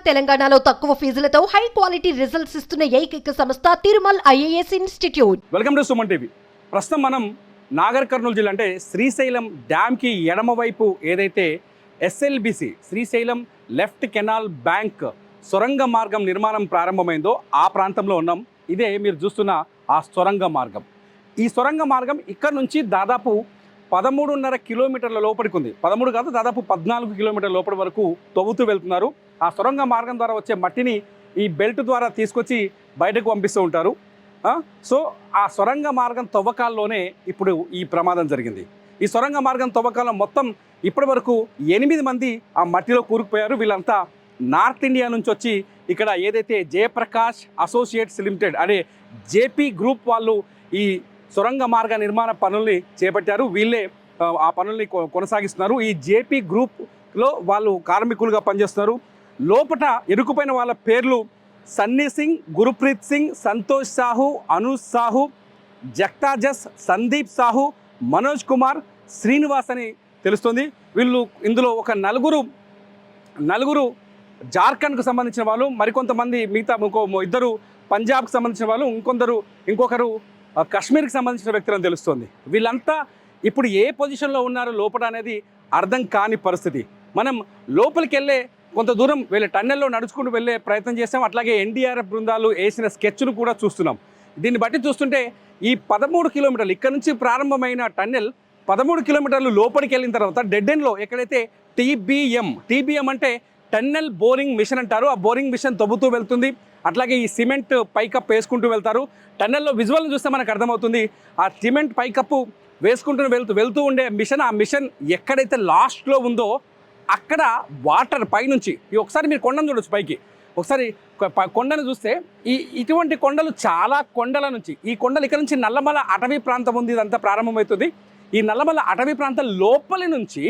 తెలంగాణలో తక్కువ ఫీజులతో high quality results ఇస్తున్న ఏకైక సంస్థ Tirumal IAS institute. Welcome to Suman TV. ప్రస్తుతం మనం నాగర్ కర్నూలు జిల్లా అంటే శ్రీశైలం డ్యామ్కి ఎడమవైపు ఏదైతే SLBC Srisailam left canal bank సొరంగ మార్గం నిర్మాణం ప్రారంభమైందో ఆ ప్రాంతంలో ఉన్నాం. ఇదే మీరు చూస్తున్న ఆ సొరంగ మార్గం. ఈ సొరంగ మార్గం ఇక్కడ నుంచి దాదాపు 13.5 కిలోమీటర్ల లోపలికి ఉంది. 13 కాదు, దాదాపు 14 కిలోమీటర్ల లోపలి వరకు తవ్వుతూ వెళ్తున్నారు. ఆ సొరంగ మార్గం ద్వారా వచ్చే మట్టిని ఈ బెల్ట్ ద్వారా తీసుకొచ్చి బయటకు పంపిస్తూ ఉంటారు. సో ఆ సొరంగ మార్గం తవ్వకాల్లోనే ఇప్పుడు ఈ ప్రమాదం జరిగింది. ఈ సొరంగ మార్గం తవ్వకాల్లో మొత్తం ఇప్పటి వరకు 8 మంది ఆ మట్టిలో కూరుకుపోయారు. వీళ్ళంతా నార్త్ ఇండియా నుంచి వచ్చి ఇక్కడ ఏదైతే జయప్రకాష్ అసోసియేట్స్ లిమిటెడ్ అనే జేపీ గ్రూప్ వాళ్ళు ఈ సొరంగ మార్గ నిర్మాణ పనుల్ని చేపట్టారు. వీళ్ళే ఆ పనుల్ని కొనసాగిస్తున్నారు. ఈ జేపీ గ్రూప్లో వాళ్ళు కార్మికులుగా పనిచేస్తున్నారు. లోపల ఇరుకుపోయిన వాళ్ళ పేర్లు సన్నీ సింగ్, గురుప్రీత్ సింగ్, సంతోష్ సాహు, అనూజ్ సాహు, జక్తాజస్, సందీప్ సాహు, మనోజ్ కుమార్, శ్రీనివాస్ అని తెలుస్తుంది. వీళ్ళు ఇందులో ఒక నలుగురు జార్ఖండ్కు సంబంధించిన వాళ్ళు, మరికొంతమంది మిగతా ఇద్దరు పంజాబ్కి సంబంధించిన వాళ్ళు, ఇంకొకరు కాశ్మీర్కి సంబంధించిన వ్యక్తులని తెలుస్తుంది. వీళ్ళంతా ఇప్పుడు ఏ పొజిషన్లో ఉన్నారో లోపల అనేది అర్థం కాని పరిస్థితి. మనం లోపలికి వెళ్ళే కొంత దూరం వెళ్ళే టన్నెల్లో నడుచుకుంటూ వెళ్ళే ప్రయత్నం చేస్తాం. అట్లాగే ఎన్డీఆర్ఎఫ్ బృందాలు వేసిన స్కెచ్ను కూడా చూస్తున్నాం. దీన్ని బట్టి చూస్తుంటే ఈ 13 కిలోమీటర్లు ఇక్కడ నుంచి ప్రారంభమైన టన్నెల్ 13 కిలోమీటర్లు లోపలికి వెళ్ళిన తర్వాత డెడ్ ఎండ్లో ఎక్కడైతే టీబీఎం అంటే టన్నెల్ బోరింగ్ మిషన్ అంటారు. ఆ బోరింగ్ మిషన్ తవ్వుతూ వెళ్తుంది. అట్లాగే ఈ సిమెంట్ పైకప్పు వేసుకుంటూ వెళ్తారు. టన్నెల్లో విజువల్ని చూస్తే మనకు అర్థమవుతుంది. ఆ సిమెంట్ పైకప్పు వేసుకుంటూ వెళ్తూ ఉండే మిషన్, ఆ మిషన్ ఎక్కడైతే లాస్ట్లో ఉందో అక్కడ వాటర్ పైనుంచి ఒకసారి మీరు కొండను చూడొచ్చు. పైకి ఒకసారి కొండను చూస్తే ఇటువంటి కొండలు చాలా కొండల నుంచి ఈ కొండలు ఇక్కడ నుంచి నల్లమల అటవీ ప్రాంతం ఉంది. ఇదంతా ప్రారంభమవుతుంది. ఈ నల్లమల అటవీ ప్రాంతం లోపలి నుంచి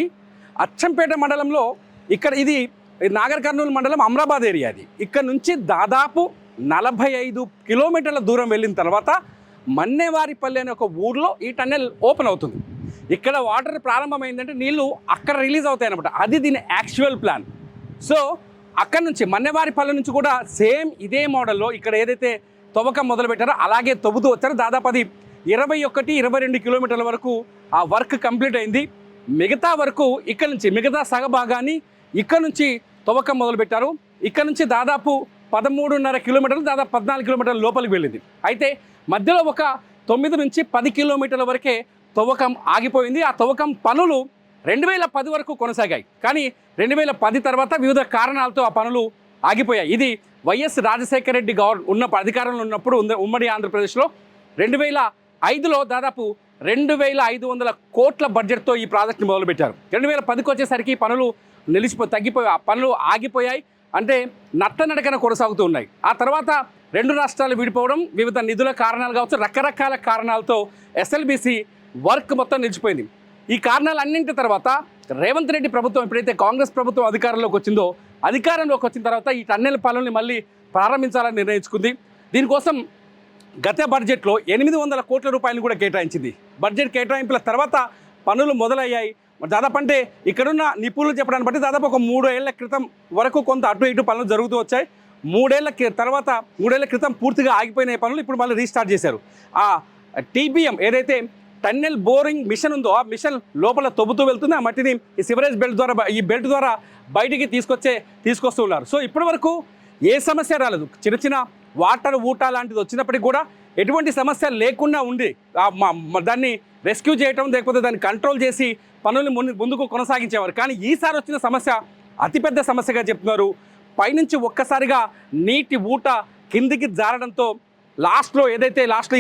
అచ్చంపేట మండలంలో ఇది నాగర్ కర్నూలు మండలం అమ్రాబాద్ ఏరియా. అది ఇక్కడ నుంచి దాదాపు 45 కిలోమీటర్ల దూరం వెళ్ళిన తర్వాత మన్నేవారిపల్లి అనే ఒక ఊర్లో ఈ టన్నెల్ ఓపెన్ అవుతుంది. ఇక్కడ వాటర్ ప్రారంభమైందంటే నీళ్లు అక్కడ రిలీజ్ అవుతాయి అన్నమాట. అది దీని యాక్చువల్ ప్లాన్. సో అక్కడ నుంచి మన్నేవారిపల్లి నుంచి కూడా సేమ్ ఇదే మోడల్లో ఇక్కడ ఏదైతే తవ్వకం మొదలుపెట్టారో అలాగే తవ్వుతూ వచ్చారో. దాదాపు అది 21-22 కిలోమీటర్ల వరకు ఆ వర్క్ కంప్లీట్ అయింది. మిగతా వరకు ఇక్కడ నుంచి మిగతా సగభాగాన్ని ఇక్కడ నుంచి తవ్వకం మొదలుపెట్టారు. ఇక్కడ నుంచి దాదాపు 13.5 కిలోమీటర్లు, దాదాపు 14 కిలోమీటర్ల లోపలికి వెళ్ళింది. అయితే మధ్యలో ఒక 9 నుంచి 10 కిలోమీటర్ల వరకే తవ్వకం ఆగిపోయింది. ఆ తవ్వకం పనులు 2010 వరకు కొనసాగాయి. కానీ 2010 తర్వాత వివిధ కారణాలతో ఆ పనులు ఆగిపోయాయి. ఇది వైఎస్ రాజశేఖర రెడ్డి అధికారంలో ఉన్నప్పుడు ఉమ్మడి ఆంధ్రప్రదేశ్లో 2005లో దాదాపు 2500 కోట్ల బడ్జెట్తో ఈ ప్రాజెక్టును మొదలుపెట్టారు. 2010కి వచ్చేసరికి పనులు తగ్గిపోయి ఆ పనులు ఆగిపోయాయి. అంటే నట్టనడకన కొనసాగుతూ ఉన్నాయి. ఆ తర్వాత 2 రాష్ట్రాలు విడిపోవడం, వివిధ నిధుల కారణాలు కావచ్చు, రకరకాల కారణాలతో ఎస్ఎల్బిసి వర్క్ మొత్తం నిలిచిపోయింది. ఈ కారణాలన్నింటి తర్వాత రేవంత్ రెడ్డి ప్రభుత్వం ఎప్పుడైతే కాంగ్రెస్ ప్రభుత్వం అధికారంలోకి వచ్చిన తర్వాత ఈ టన్నెల్ పనుల్ని మళ్ళీ ప్రారంభించాలని నిర్ణయించుకుంది. దీనికోసం గత బడ్జెట్లో 800 కోట్ల రూపాయలు కూడా కేటాయించింది. బడ్జెట్ కేటాయింపుల తర్వాత పనులు మొదలయ్యాయి. దాదాపు అంటే ఇక్కడున్న నిపుణులు చెప్పడాన్ని బట్టి దాదాపు ఒక 3 ఏళ్ల క్రితం వరకు కొంత అటు ఇటు పనులు జరుగుతూ వచ్చాయి. 3 ఏళ్ల క్రితం పూర్తిగా ఆగిపోయిన పనులు ఇప్పుడు మళ్ళీ రీస్టార్ట్ చేశారు. ఆ టీబీఎం ఏదైతే టన్నెల్ బోరింగ్ మిషన్ ఉందో ఆ మిషన్ లోపల తవ్వుతూ వెళ్తుంది. ఆ మట్టిని ఈ సివరేజ్ బెల్ట్ ద్వారా బయటికి తీసుకొస్తూ ఉన్నారు. సో ఇప్పటి వరకు ఏ సమస్య రాలేదు. చిన్న వాటర్ ఊటా లాంటిది వచ్చినప్పటికీ కూడా ఎటువంటి సమస్య లేకుండా ఉండి దాన్ని రెస్క్యూ చేయటం, లేకపోతే దాన్ని కంట్రోల్ చేసి పనుల్ని ముందుకు కొనసాగించేవారు. కానీ ఈసారి వచ్చిన సమస్య అతిపెద్ద సమస్యగా చెప్తున్నారు. పైనుంచి ఒక్కసారిగా నీటి ఊట కిందికి జారడంతో లాస్ట్లో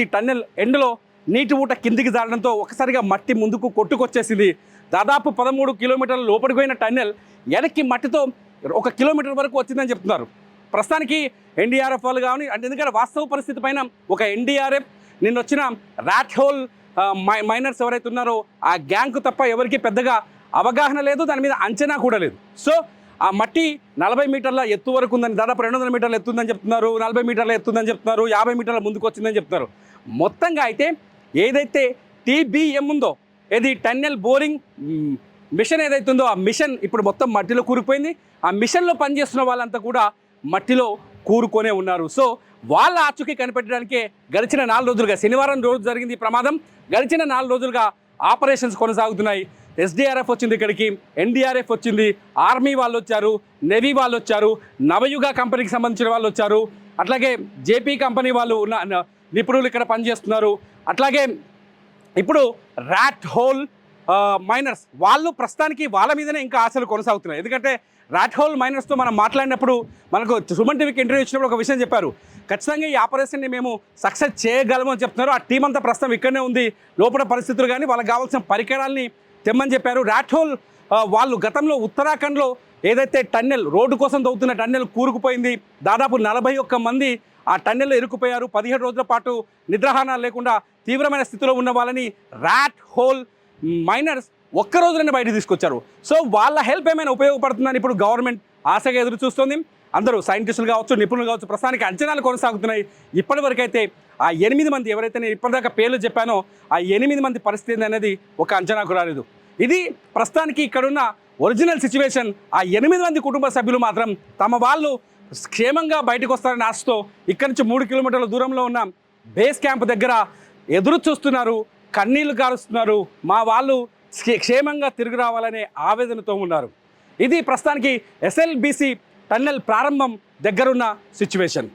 ఈ టన్నెల్ ఎండ్లో నీటి ఊట కిందికి జారడంతో ఒక్కసారిగా మట్టి ముందుకు కొట్టుకొచ్చేసింది. దాదాపు 13 కిలోమీటర్ల లోపలికి పోయిన టన్నెల్ వెనక్కి మట్టితో 1 కిలోమీటర్ వరకు వచ్చిందని చెప్తున్నారు. ప్రస్తుతానికి ఎన్డీఆర్ఎఫ్ వాళ్ళు కానీ అంటే ఎందుకంటే వాస్తవ పరిస్థితి పైన ఒక ఎన్డీఆర్ఎఫ్ నిన్న వచ్చిన ర్యాట్ హోల్ మైనర్స్ ఎవరైతే ఉన్నారో ఆ గ్యాంగ్కు తప్ప ఎవరికి పెద్దగా అవగాహన లేదు, దాని మీద అంచనా కూడా లేదు. సో ఆ మట్టి 40 మీటర్ల ఎత్తు వరకు ఉందని, దాదాపు 200 మీటర్ల ఎత్తుందని చెప్తున్నారు, 40 మీటర్ల ఎత్తుందని చెప్తున్నారు, 50 మీటర్ల ముందుకు వచ్చిందని చెప్తున్నారు. మొత్తంగా అయితే ఏదైతే టీబీఎం ఉందో, ఇది టన్నెల్ బోరింగ్ మిషన్ ఏదైతుందో ఆ మిషన్ ఇప్పుడు మొత్తం మట్టిలో కూరుకుపోయింది. ఆ మిషన్లో పనిచేస్తున్న వాళ్ళంతా కూడా మట్టిలో కూరుకొనే ఉన్నారు. సో వాళ్ళ ఆచూకీ కనిపెట్టడానికే గడిచిన 4 రోజులుగా, శనివారం రోజు జరిగింది ఈ ప్రమాదం, గడిచిన 4 రోజులుగా ఆపరేషన్స్ కొనసాగుతున్నాయి. ఎస్డీఆర్ఎఫ్ వచ్చింది ఇక్కడికి, ఎన్డీఆర్ఎఫ్ వచ్చింది, ఆర్మీ వాళ్ళు వచ్చారు, నేవీ వాళ్ళు వచ్చారు, నవయుగ కంపెనీకి సంబంధించిన వాళ్ళు వచ్చారు, అట్లాగే జేపీ కంపెనీ వాళ్ళు ఉన్న నిపుణులు ఇక్కడ పనిచేస్తున్నారు. అట్లాగే ఇప్పుడు ర్యాట్ హోల్ మైనర్స్ వాళ్ళు ప్రస్తుతానికి వాళ్ళ మీదనే ఇంకా ఆశలు కొనసాగుతున్నాయి. ఎందుకంటే ర్యాట్ హోల్ మైనర్స్తో మనం మాట్లాడినప్పుడు మనకు సుమన్ టీవీకి ఇంటర్వ్యూ ఇచ్చినప్పుడు ఒక విషయం చెప్పారు, ఖచ్చితంగా ఈ ఆపరేషన్ని మేము సక్సెస్ చేయగలము అని చెప్తున్నారు. ఆ టీం అంతా ప్రస్తుతం ఇక్కడనే ఉంది, లోపల పరిస్థితులు కానీ వాళ్ళకి కావాల్సిన పరికరాల్ని తెమ్మని చెప్పారు. ర్యాట్ హోల్ వాళ్ళు గతంలో ఉత్తరాఖండ్లో ఏదైతే టన్నెల్, రోడ్డు కోసం తవ్వుతున్న టన్నెల్ కూరుకుపోయింది, దాదాపు 41 మంది ఆ టన్నెల్లో ఇరుక్కుపోయారు. 17 రోజుల పాటు నిద్రాహారాలు లేకుండా తీవ్రమైన స్థితిలో ఉన్న వాళ్ళని ర్యాట్ హోల్ మైనర్స్ ఒక్క రోజులోనే బయటకు తీసుకొచ్చారు. సో వాళ్ళ హెల్ప్ ఏమైనా ఉపయోగపడుతుందని ఇప్పుడు గవర్నమెంట్ ఆశగా ఎదురు చూస్తుంది. అందరూ సైంటిస్టులు కావచ్చు, నిపుణులు కావచ్చు, ప్రస్తుతానికి అంచనాలు కొనసాగుతున్నాయి. ఇప్పటివరకు అయితే ఆ 8 మంది ఎవరైతే నేను ఇప్పటిదాకా పేర్లు చెప్పానో ఆ 8 మంది పరిస్థితి అనేది ఒక అంచనాకు రాలేదు. ఇది ప్రస్తుతానికి ఇక్కడున్న ఒరిజినల్ సిచ్యువేషన్. ఆ 8 మంది కుటుంబ సభ్యులు మాత్రం తమ వాళ్ళు క్షేమంగా బయటకు వస్తారని ఆశతో ఇక్కడి నుంచి 3 కిలోమీటర్ల దూరంలో ఉన్న బేస్ క్యాంప్ దగ్గర ఎదురు చూస్తున్నారు, కన్నీళ్లు కారుస్తున్నారు. మా వాళ్ళు క్షేమంగా తిరిగి రావాలనే ఆవేదనతో ఉన్నారు. ఇది ప్రస్తుతానికి ఎస్ఎల్బిసి టన్నెల్ ప్రారంభం దగ్గరున్న సిచ్యువేషన్.